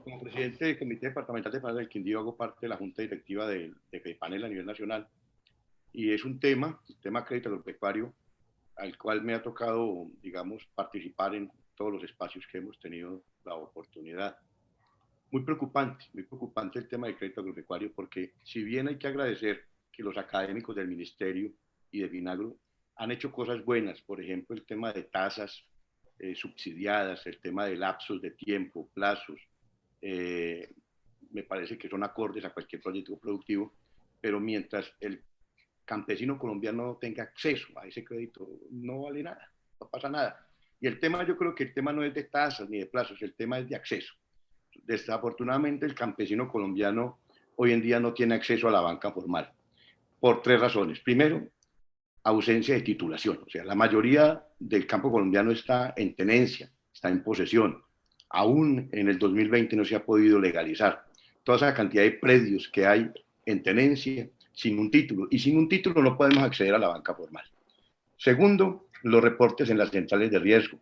Como presidente del Comité Departamental de Panela del Quindío hago parte de la Junta Directiva de Panela a nivel nacional y es un tema, el tema crédito agropecuario, al cual me ha tocado, digamos, participar en todos los espacios que hemos tenido la oportunidad. Muy preocupante el tema del crédito agropecuario porque si bien hay que agradecer que los académicos del Ministerio y de Finagro han hecho cosas buenas, por ejemplo, el tema de tasas subsidiadas, el tema de lapsos de tiempo, plazos, eh, me parece que son acordes a cualquier proyecto productivo, pero mientras el campesino colombiano no tenga acceso a ese crédito, no vale nada, no pasa nada. Y el tema, yo creo que el tema no es de tasas ni de plazos, el tema es de acceso. Desafortunadamente, el campesino colombiano hoy en día no tiene acceso a la banca formal, por tres razones. Primero, ausencia de titulación. O sea, la mayoría del campo colombiano está en tenencia, está en posesión. Aún en el 2020 no se ha podido legalizar. Toda esa cantidad de predios que hay en tenencia sin un título. Y sin un título no podemos acceder a la banca formal. Segundo, los reportes en las centrales de riesgo.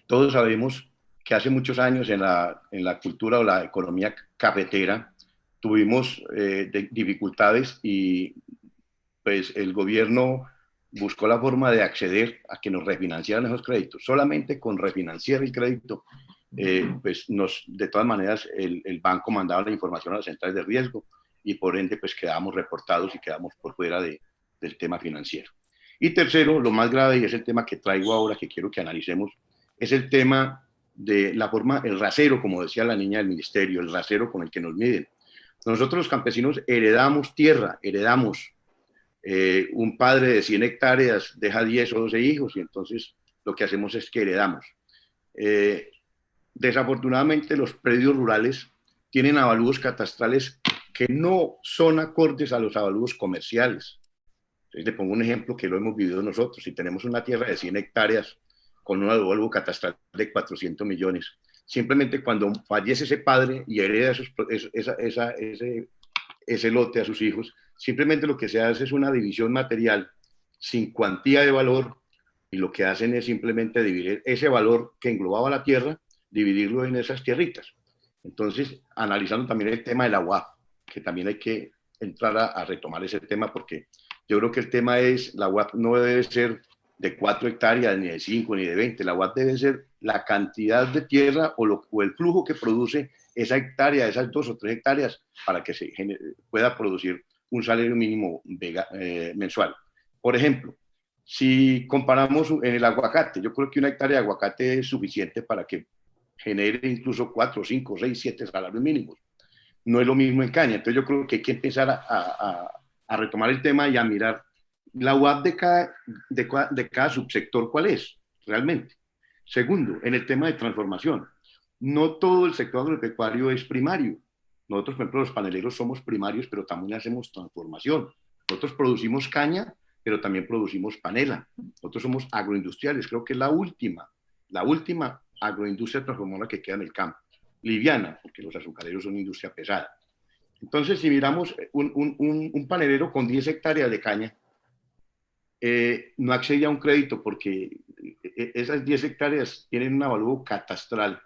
Todos sabemos que hace muchos años en la cultura o la economía cafetera tuvimos dificultades y pues el gobierno buscó la forma de acceder a que nos refinanciaran esos créditos. Solamente con refinanciar el crédito, pues de todas maneras, el banco mandaba la información a las centrales de riesgo y por ende, pues quedábamos reportados y quedamos por fuera del tema financiero. Y tercero, lo más grave, y es el tema que traigo ahora, que quiero que analicemos, es el tema de la forma, el rasero, como decía la niña del ministerio, el rasero con el que nos miden. Nosotros los campesinos heredamos tierra, heredamos un padre de 100 hectáreas deja 10 o 12 hijos y entonces lo que hacemos es que heredamos. Eh, Desafortunadamente los predios rurales tienen avalúos catastrales que no son acordes a los avalúos comerciales. Entonces, le pongo un ejemplo que lo hemos vivido nosotros. Si tenemos una tierra de 100 hectáreas con un avalúo catastral de 400 millones, simplemente cuando fallece ese padre y hereda ese lote a sus hijos, simplemente lo que se hace es una división material sin cuantía de valor y lo que hacen es simplemente dividir ese valor que englobaba la tierra, dividirlo en esas tierritas. Entonces, analizando también el tema de la UAF, que también hay que entrar a retomar ese tema porque yo creo que el tema es, la UAF no debe ser de 4 hectáreas, ni de 5, ni de 20. La UAF debe ser la cantidad de tierra o el flujo que produce esa hectárea, esas 2 o 3 hectáreas, para que pueda producir un salario mínimo mensual. Por ejemplo, si comparamos en el aguacate, yo creo que una hectárea de aguacate es suficiente para que genere incluso 4, 5, 6, 7 salarios mínimos. No es lo mismo en caña. Entonces yo creo que hay que empezar a retomar el tema y a mirar la UAP de cada subsector, ¿cuál es realmente? Segundo, en el tema de transformación, no todo el sector agropecuario es primario. Nosotros, por ejemplo, los paneleros somos primarios, pero también hacemos transformación. Nosotros producimos caña, pero también producimos panela. Nosotros somos agroindustriales, creo que es la última agroindustria transformadora que queda en el campo. Liviana, porque los azucareros son industria pesada. Entonces, si miramos un panelero con 10 hectáreas de caña, no accede a un crédito porque esas 10 hectáreas tienen un avalúo catastral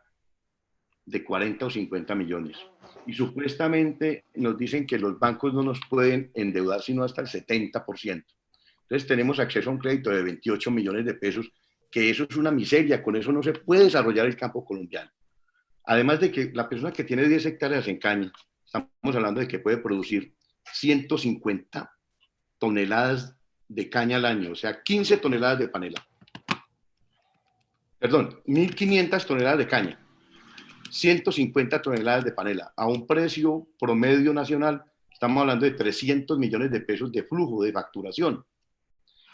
de 40 o 50 millones. Y supuestamente nos dicen que los bancos no nos pueden endeudar sino hasta el 70%. Entonces tenemos acceso a un crédito de 28 millones de pesos, que eso es una miseria, con eso no se puede desarrollar el campo colombiano. Además de que la persona que tiene 10 hectáreas en caña, estamos hablando de que puede producir 150 toneladas de caña al año, o sea, 15 toneladas de panela. Perdón, 1.500 toneladas de caña, 150 toneladas de panela, a un precio promedio nacional, estamos hablando de 300 millones de pesos de flujo, de facturación.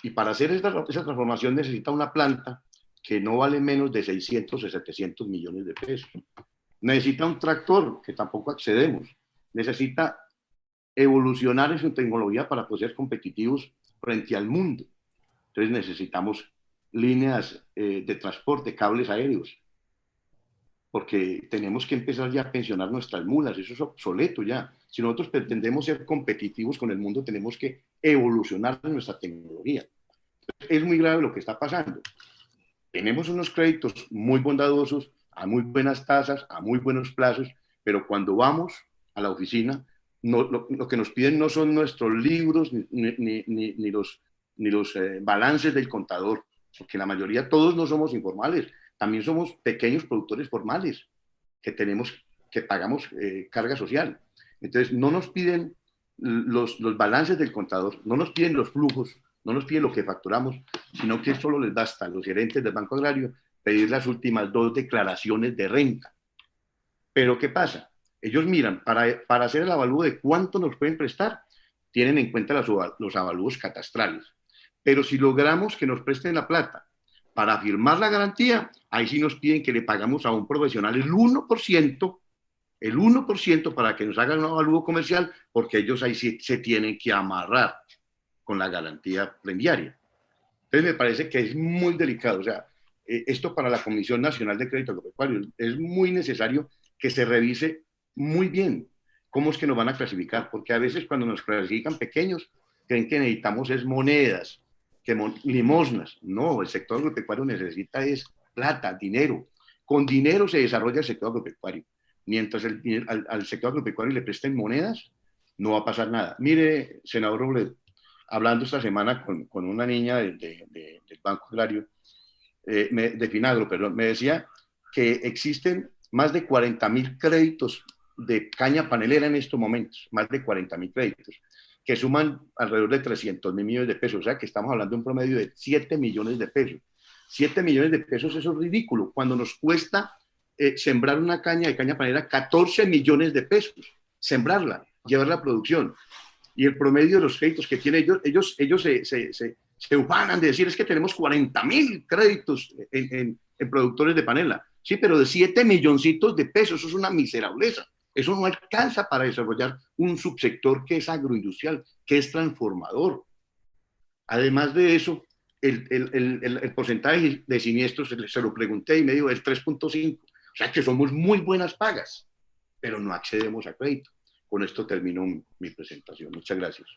Y para hacer esa transformación necesita una planta que no vale menos de 600 o 700 millones de pesos. Necesita un tractor, que tampoco accedemos. Necesita evolucionar en su tecnología para poder ser competitivos frente al mundo. Entonces necesitamos líneas de transporte, cables aéreos, porque tenemos que empezar ya a pensionar nuestras mulas, eso es obsoleto ya. Si nosotros pretendemos ser competitivos con el mundo, tenemos que evolucionar nuestra tecnología. Es muy grave lo que está pasando. Tenemos unos créditos muy bondadosos a muy buenas tasas, a muy buenos plazos, pero cuando vamos a la oficina, no, lo que nos piden no son nuestros libros ni los balances del contador, porque la mayoría, todos no somos informales, también somos pequeños productores formales que tenemos, que pagamos carga social. Entonces, no nos piden los balances del contador, no nos piden los flujos, no nos piden lo que facturamos, sino que solo les basta a los gerentes del Banco Agrario pedir las últimas 2 declaraciones de renta. Pero ¿qué pasa? Ellos miran, para hacer el avalúo de cuánto nos pueden prestar, tienen en cuenta los avalúos catastrales. Pero si logramos que nos presten la plata para firmar la garantía, ahí sí nos piden que le pagamos a un profesional el 1% para que nos hagan un avalúo comercial, porque ellos ahí sí se tienen que amarrar con la garantía prendiaria. Entonces me parece que es muy delicado. O sea, esto para la Comisión Nacional de Crédito Agropecuario es muy necesario que se revise muy bien cómo es que nos van a clasificar, porque a veces cuando nos clasifican pequeños, creen que necesitamos es monedas, limosnas. No, el sector agropecuario necesita es plata, dinero. Con dinero se desarrolla el sector agropecuario. Mientras al sector agropecuario le presten monedas, no va a pasar nada. Mire, senador Robledo, hablando esta semana con una niña del Banco Agrario, de Finagro, perdón, me decía que existen más de 40.000 créditos de caña panelera en estos momentos, más de 40.000 créditos, que suman alrededor de 300.000 millones de pesos, o sea que estamos hablando de un promedio de 7 millones de pesos. 7 millones de pesos, eso es ridículo, cuando nos cuesta sembrar una caña de caña panelera 14 millones de pesos, sembrarla, llevarla a producción. Y el promedio de los créditos que tienen ellos se ufanan de decir es que tenemos 40.000 créditos en productores de panela. Sí, pero de 7 milloncitos de pesos, eso es una miserableza. Eso no alcanza para desarrollar un subsector que es agroindustrial, que es transformador. Además de eso, el porcentaje de siniestros, se lo pregunté y me dijo, es 3.5. O sea que somos muy buenas pagas, pero no accedemos a crédito. Con esto termino mi presentación. Muchas gracias.